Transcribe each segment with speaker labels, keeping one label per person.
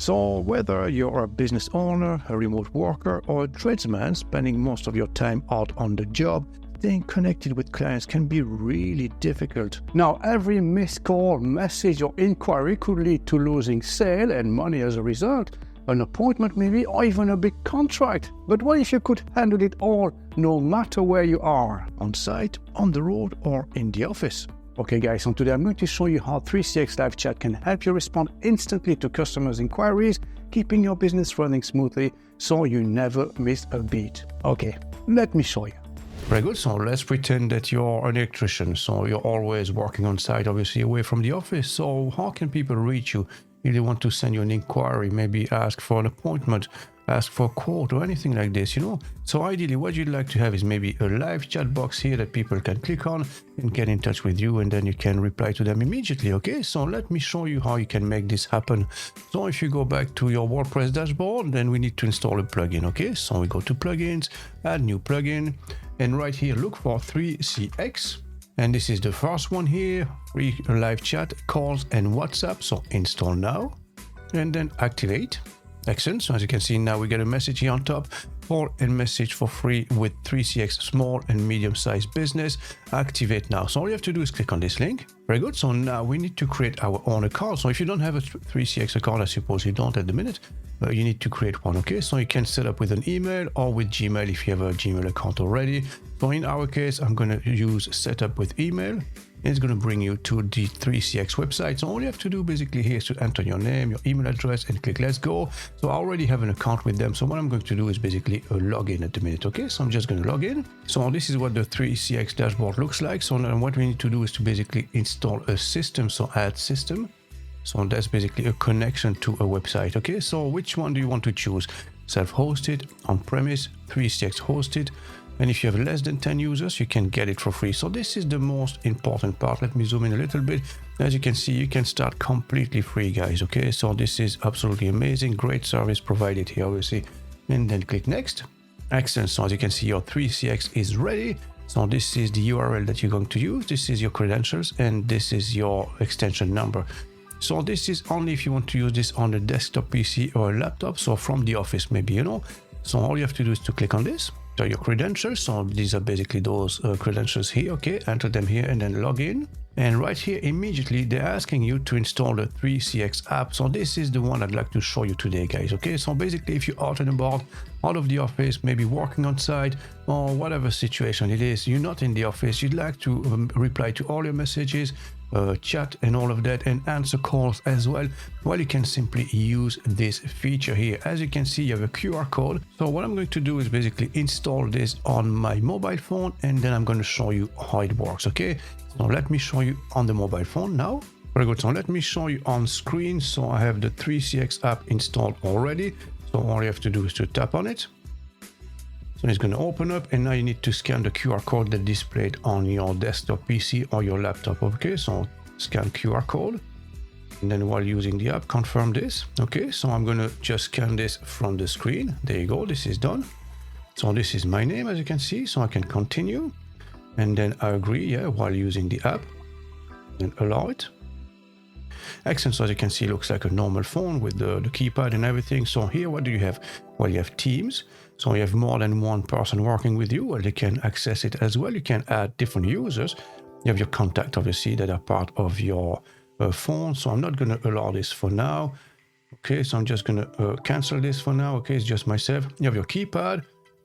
Speaker 1: So whether you're a business owner, a remote worker, or a tradesman spending most of your time out on the job, staying connected with clients can be really difficult.
Speaker 2: Now, every missed call, message, or inquiry could lead to losing sale and money as a result, an appointment maybe, or even a big contract. But what if you could handle it all, no matter where you are?
Speaker 1: On site, on the road, or in the office.
Speaker 2: Okay guys, so today I'm going to show you how 3CX Live Chat can help you respond instantly to customers' inquiries, keeping your business running smoothly so you never miss a beat. Okay, let me show you.
Speaker 1: Very good. So let's pretend that you're an electrician. So you're always working on site, obviously away from the office. So how can people reach you if they want to send you an inquiry, maybe ask for an appointment, ask for a quote or anything like this, So ideally what you'd like to have is maybe a live chat box here that people can click on and get in touch with you, and then you can reply to them immediately. Okay, so let me show you how you can make this happen. So if you go back to your WordPress dashboard, then we need to install a plugin. Okay, so we go to plugins, add new plugin, and right here look for 3CX. And this is the first one here, free live chat, calls and WhatsApp. So install now and then activate. Excellent. So as you can see now we get a message here on top, call and message for free with 3CX small and medium sized business. Activate now. So all you have to do is click on this link. Very good. So now we need to create our own account. So if you don't have a 3CX account, I suppose you don't at the minute, you need to create one. Okay, so you can set up with an email or with Gmail if you have a Gmail account already. So in our case, I'm going to use setup with email. It's going to bring you to the 3CX website. So all you have to do basically here is to enter your name, your email address, and click let's go. So I already have an account with them. So what I'm going to do is basically a login at the minute. Okay, so I'm just going to log in. So this is what the 3CX dashboard looks like. So now what we need to do is to basically install a system. So add system. So that's basically a connection to a website. Okay, so which one do you want to choose? Self-hosted, on-premise, 3CX hosted. And if you have less than 10 users, you can get it for free. So this is the most important part. Let me zoom in a little bit. As you can see, you can start completely free, guys. Okay, so this is absolutely amazing. Great service provided here, obviously. And then click next. Excellent. So as you can see, your 3CX is ready. So this is the URL that you're going to use. This is your credentials, and this is your extension number. So this is only if you want to use this on a desktop PC or a laptop. So from the office, maybe, So all you have to do is to click on this. So your credentials, so these are basically those credentials here. Okay, enter them here and then log in. And right here, immediately, they're asking you to install the 3CX app. So this is the one I'd like to show you today, guys. Okay, so basically, if you're out and about, out of the office, maybe working on site, or whatever situation it is, you're not in the office, you'd like to reply to all your messages, chat and all of that, and answer calls as well, well, you can simply use this feature here. As you can see, you have a QR code. So what I'm going to do is basically install this on my mobile phone, and then I'm going to show you how it works. Okay, so let me show you on the mobile phone now. Very good. So let me show you on screen. So I have the 3CX app installed already. So all you have to do is to tap on it. So it's going to open up, and now you need to scan the QR code that displayed on your desktop PC or your laptop. Okay, so scan QR code, and then while using the app, confirm this. Okay, so I'm going to just scan this from the screen. There you go, this is done. So this is my name, as you can see, so I can continue, and then I agree, yeah, while using the app, and allow it. Excellent. So as you can see, it looks like a normal phone with the keypad and everything. So here, what do you have? Well, you have Teams. So you have more than one person working with you. Well, they can access it as well. You can add different users. You have your contact, obviously, that are part of your phone. So I'm not going to allow this for now. Okay, so I'm just going to cancel this for now. Okay, it's just myself. You have your keypad,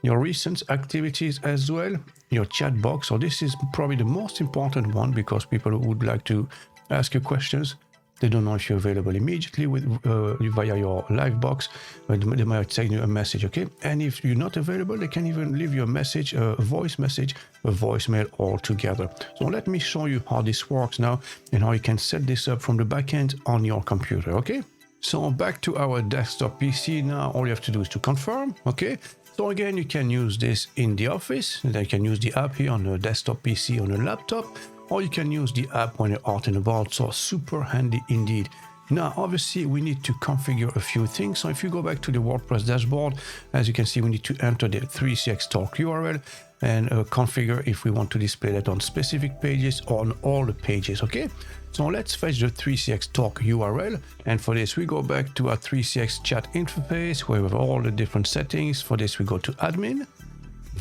Speaker 1: your recent activities as well, your chat box. So this is probably the most important one, because people would like to ask you questions. They don't know if you're available immediately with via your live box. They might send you a message, okay? And if you're not available, they can even leave you a message, a voice message, a voicemail altogether. So let me show you how this works now and how you can set this up from the back end on your computer, okay? So back to our desktop PC now. All you have to do is to confirm, okay? So again, you can use this in the office. And then you can use the app here on a desktop PC on a laptop, or you can use the app when you're out and about. So super handy indeed. Now, obviously, we need to configure a few things. So if you go back to the WordPress dashboard, as you can see, we need to enter the 3CX Talk URL. and configure if we want to display that on specific pages or on all the pages. Okay, so let's fetch the 3CX Talk URL, and for this we go back to our 3CX chat interface where we have all the different settings. For this we go to admin,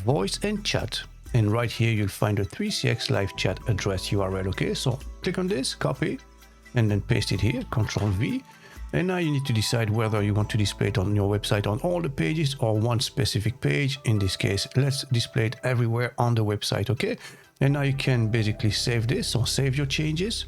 Speaker 1: voice and chat, and right here you'll find the 3CX live chat address URL. Okay, so click on this, copy, and then paste it here, Control V. And now you need to decide whether you want to display it on your website on all the pages or one specific page. In this case, let's display it everywhere on the website. Okay, and now you can basically save this or save your changes,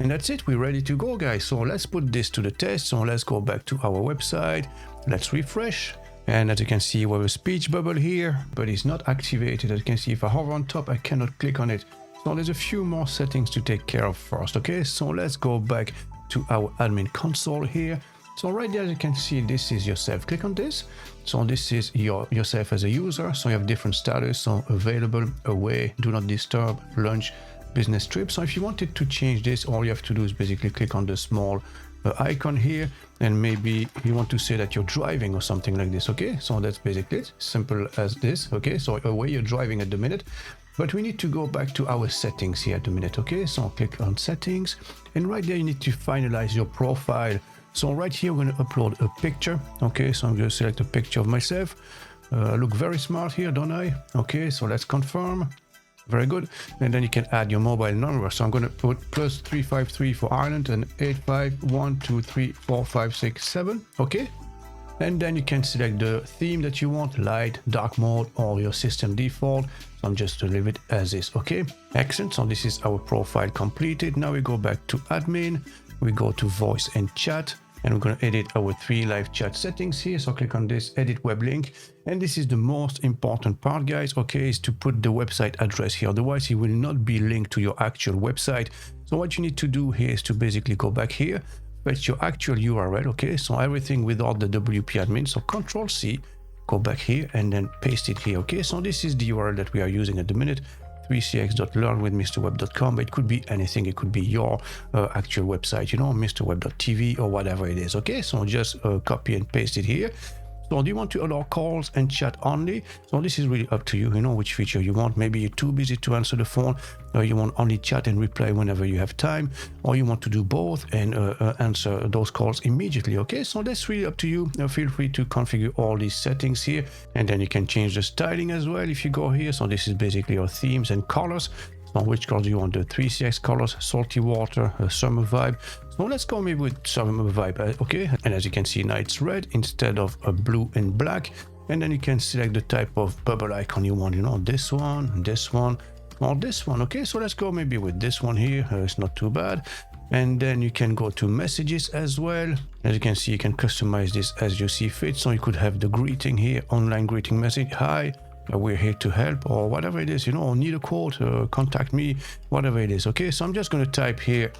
Speaker 1: and that's it. We're ready to go, guys. So let's put this to the test. So let's go back to our website, let's refresh, and as you can see we have a speech bubble here, but it's not activated. As you can see, if I hover on top I cannot click on it. So there's a few more settings to take care of first. Okay, so let's go back to our admin console here. So right there, as you can see, this is yourself. Click on this. So this is yourself as a user. So you have different status. So available, away, do not disturb, lunch, business trip. So if you wanted to change this, all you have to do is basically click on the small icon here, and maybe you want to say that you're driving or something like this. Okay, so that's basically it, simple as this. Okay, so away, you're driving at the minute. But we need to go back to our settings here at the minute. Okay, so click on settings, and right there you need to finalize your profile. So right here we're going to upload a picture. Okay, so I'm going to select a picture of myself. Look very smart here, don't I? Okay, so let's confirm. Very good. And then you can add your mobile number. So I'm going to put +353 for Ireland and 8512345667. Okay, and then you can select the theme that you want, light, dark mode, or your system default. So I'm just to leave it as is. Okay, excellent. So this is our profile completed. Now we go back to admin, we go to voice and chat, and we're going to edit our 3 live chat settings here. So click on this, edit web link, and this is the most important part, guys. Okay, is to put the website address here, otherwise it will not be linked to your actual website. So what you need to do here is to basically go back here, fetch your actual URL. Okay, so everything without the WP admin. So Control C, go back here and then paste it here. Okay, so this is the URL that we are using at the minute, 3cx.learnwithmrweb.com, but it could be anything. It could be your actual website, you know, mrweb.tv or whatever it is. Okay, so just copy and paste it here. So do you want to allow calls and chat only? So this is really up to you, you know, which feature you want. Maybe you're too busy to answer the phone, or you want only chat and reply whenever you have time, or you want to do both and answer those calls immediately. Okay, so that's really up to you. Feel free to configure all these settings here, and then you can change the styling as well if you go here. So this is basically your themes and colors. So which colors you want? The 3CX colors, salty water, summer vibe. So let's go maybe with summer vibe. Okay, and as you can see now it's red instead of a blue and black. And then you can select the type of bubble icon you want, you know, this one, or this one. Okay, so let's go maybe with this one here. It's not too bad. And then you can go to messages as well. As you can see, you can customize this as you see fit. So you could have the greeting here, online greeting message, hi, we're here to help, or whatever it is, you know, need a quote, contact me, whatever it is. Okay, so I'm just going to type here,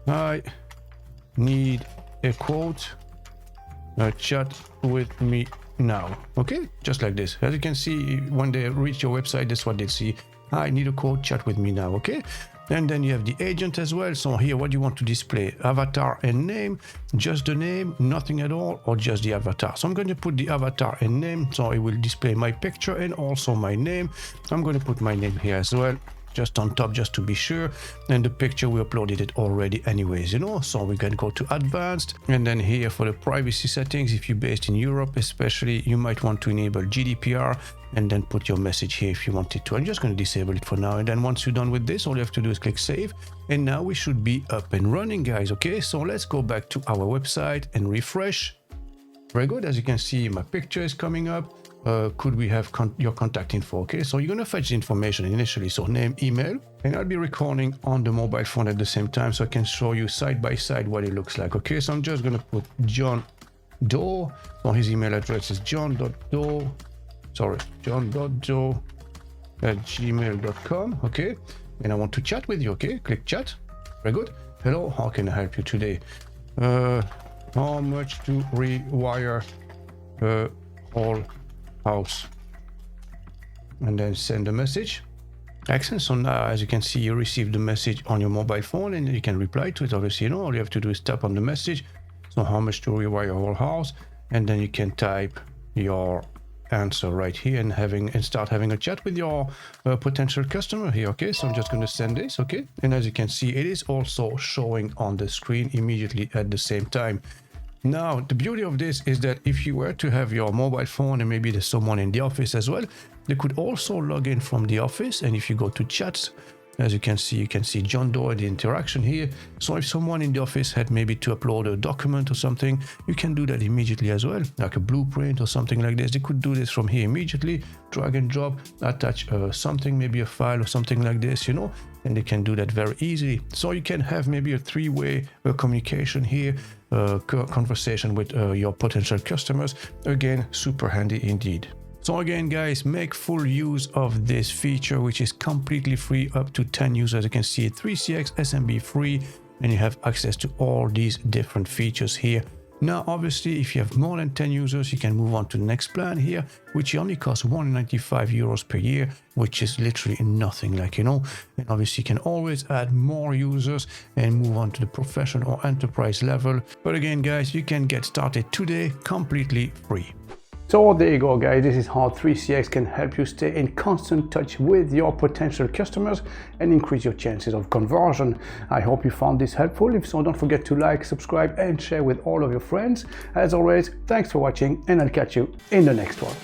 Speaker 1: hi, need a quote, chat with me now. Okay, just like this. As you can see, when they reach your website, that's what they see. I need a quote, chat with me now. Okay, and then you have the agent as well. So here, what do you want to display? Avatar and name, just the name, nothing at all, or just the avatar. So I'm going to put the avatar and name, so it will display my picture and also my name. I'm going to put my name here as well, just on top, just to be sure. And the picture, we uploaded it already anyways, you know. So we can go to advanced, and then here for the privacy settings, if you're based in Europe especially, you might want to enable GDPR, and then put your message here if you wanted to. I'm just going to disable it for now, and then once you're done with this, all you have to do is click save, and now we should be up and running, guys. Okay, so let's go back to our website and refresh. Very good. As you can see, my picture is coming up. Could we have your contact info? Okay, so you're going to fetch the information initially, so name, email, and I'll be recording on the mobile phone at the same time, so I can show you side by side what it looks like. Okay, so I'm just going to put John Doe. So his email address is john.doe@gmail.com. Okay, and I want to chat with you. Okay, click chat. Very good. Hello, how can I help you today? How much to rewire whole house? And then send a message. Excellent. So now, as you can see, you received the message on your mobile phone, and you can reply to it. Obviously, you know, all you have to do is tap on the message. So how much to rewire whole house, and then you can type your answer right here and start having a chat with your potential customer here. Okay, so I'm just going to send this. Okay, and as you can see, it is also showing on the screen immediately at the same time. Now, the beauty of this is that if you were to have your mobile phone and maybe there's someone in the office as well, they could also log in from the office. And if you go to chats, as you can see John Doe, the interaction here. So if someone in the office had maybe to upload a document or something, you can do that immediately as well, like a blueprint or something like this. They could do this from here immediately, drag and drop, attach something, maybe a file or something like this, you know, and they can do that very easily. So you can have maybe a three-way communication here, conversation with your potential customers. Again, super handy indeed. So again, guys, make full use of this feature, which is completely free, up to 10 users. You can see it 3CX SMB free, and you have access to all these different features here. Now, obviously, if you have more than 10 users, you can move on to the next plan here, which only costs 195 euros per year, which is literally nothing, like, you know. And obviously, you can always add more users and move on to the professional or enterprise level. But again, guys, you can get started today completely free.
Speaker 2: So there you go, guys. This is how 3CX can help you stay in constant touch with your potential customers and increase your chances of conversion. I hope you found this helpful. If so, don't forget to like, subscribe, and share with all of your friends. As always, thanks for watching, and I'll catch you in the next one.